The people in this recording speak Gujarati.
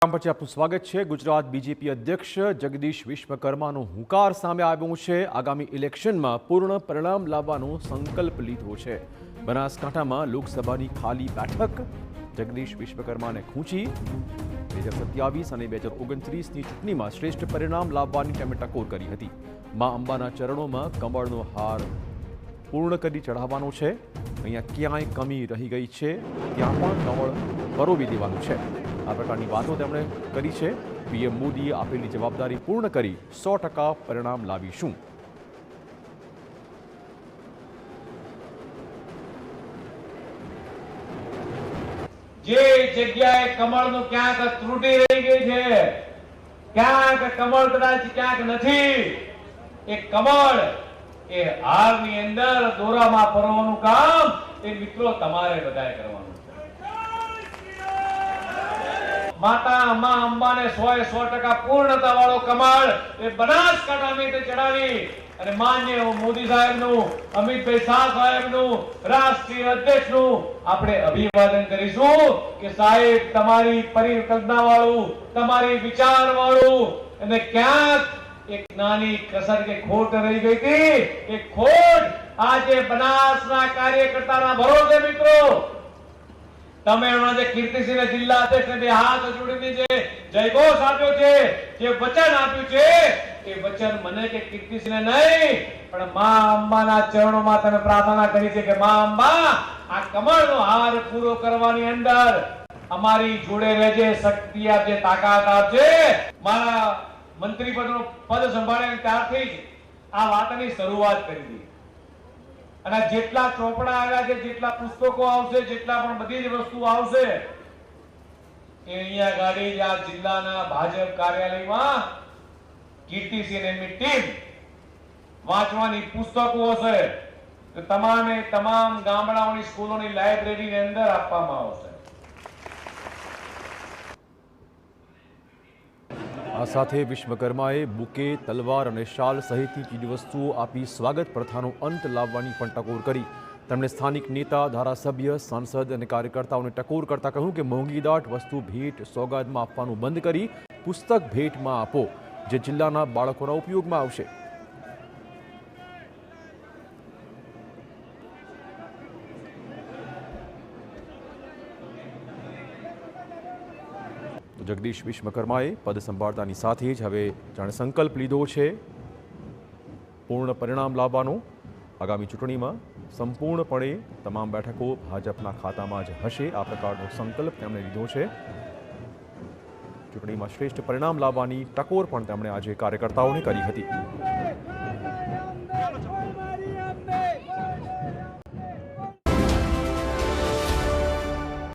વિરામ પછી આપનું સ્વાગત છે। ગુજરાત બીજેપી અધ્યક્ષ જગદીશ વિશ્વકર્માનો હુંકાર સામે આવ્યો છે। આગામી ઇલેક્શનમાં પૂર્ણ પરિણામ લાવવાનો સંકલ્પ લીધો છે। બનાસકાંઠામાં લોકસભાની ખાલી બેઠક જગદીશ વિશ્વકર્માને ખૂંચી। 2027 અને 2029ની ચૂંટણીમાં શ્રેષ્ઠ પરિણામ લાવવાની તેમણે ટકોર કરી હતી। મા અંબાના ચરણોમાં કમળનો હાર પૂર્ણ કરી ચઢાવવાનો છે। અહીંયા ક્યાંય કમી રહી ગઈ છે ત્યાં પણ કમળ પરોવી દેવાનું છે। આ પ્રકારની વાતો તેમણે કરી છે। પીએમ મોદીએ આપેલી જવાબદારી પૂર્ણ કરી 100% પરિણામ લાવીશું। જે જગ્યાએ કમળનું ક્યાંક ત્રુટી રહી ગઈ છે, ક્યાંક કમળ કદાચ ક્યાંક નથી, એ કમળ એ હારની અંદર દોરામાં પરોવાનું કામ એ મિત્રો તમારે બધાએ કરવાનું। માતા મા અંબાને 100% પૂર્ણતા વાળો કમળ એ બનાસકાંઠામાં ચડાવી અને માન્ય મોદી સાહેબનું, અમિતભાઈ શાહ સાહેબનું, રાષ્ટ્રીય અધ્યક્ષનું આપણે અભિવાદન કરીશું કે સાહેબ તમારી પરિકલ્પના વાળું, તમારી વિચાર વાળું અને ક્યાંક એક નાની કસર કે ખોટ રહી ગઈ હતી, એ ખોટ આજે બનાસના કાર્યકર્તાના ભરોસે મિત્રો તમે હમણાં જે કીર્તિસિંહ જિલ્લા અધ્યક્ષને બે હાથ જોડીને જે જયઘોષ આપ્યો છે, જે વચન આપ્યું છે, એ વચન મને કે કીર્તિસિંહને નહીં પણ મા અંબાના ચરણોમાં તમે પ્રાર્થના કરી છે કે મા અંબા આ કમળનો હાર પૂરો કરવાની અંદર અમારી જોડે રહેજે, શક્તિ આપજે, તાકાત આપજે। મારા મંત્રી પદનું પદ સંભાળ્યા ત્યારથી જ આ વાતની શરૂઆત કરી હતી અને જેટલા ચોપડા આવ્યા છે, જેટલા પુસ્તકો આવશે, જેટલા પણ બધી જ વસ્તુ આવશે એ અહીંયા ગાડી આ જિલ્લાના ભાજપ કાર્યાલયમાં કીર્તિસિંહ એમની ટીમ વાંચવાની પુસ્તકો હશે તો તમામ ગામડાઓની સ્કૂલોની લાઇબ્રેરીની અંદર આપવામાં આવશે। આ સાથે વિશ્વકર્માએ બુકે, તલવાર અને શાલ સહિતની ચીજવસ્તુઓ આપી સ્વાગત પ્રથાનો અંત લાવવાની પણ ટકોર કરી। તેમણે સ્થાનિક નેતા, ધારાસભ્ય, સાંસદ અને કાર્યકર્તાઓને ટકોર કરતા કહ્યું કે મોંઘીદાટ વસ્તુ ભેટ સોગાદમાં આપવાનું બંધ કરી પુસ્તક ભેટમાં આપો, જે જિલ્લાના બાળકોના ઉપયોગમાં આવશે। જગદીશ વિશ્વકર્માએ પદ સંભાળતાની સાથે જ હવે જાણે સંકલ્પ લીધો છે પૂર્ણ પરિણામ લાવવાનો। આગામી ચૂંટણીમાં સંપૂર્ણપણે તમામ બેઠકો ભાજપના ખાતામાં જ હશે, આ પ્રકારનો સંકલ્પ તેમણે લીધો છે। ચૂંટણીમાં શ્રેષ્ઠ પરિણામ લાવવાની ટકોર પણ તેમણે આજે કાર્યકર્તાઓને કરી હતી।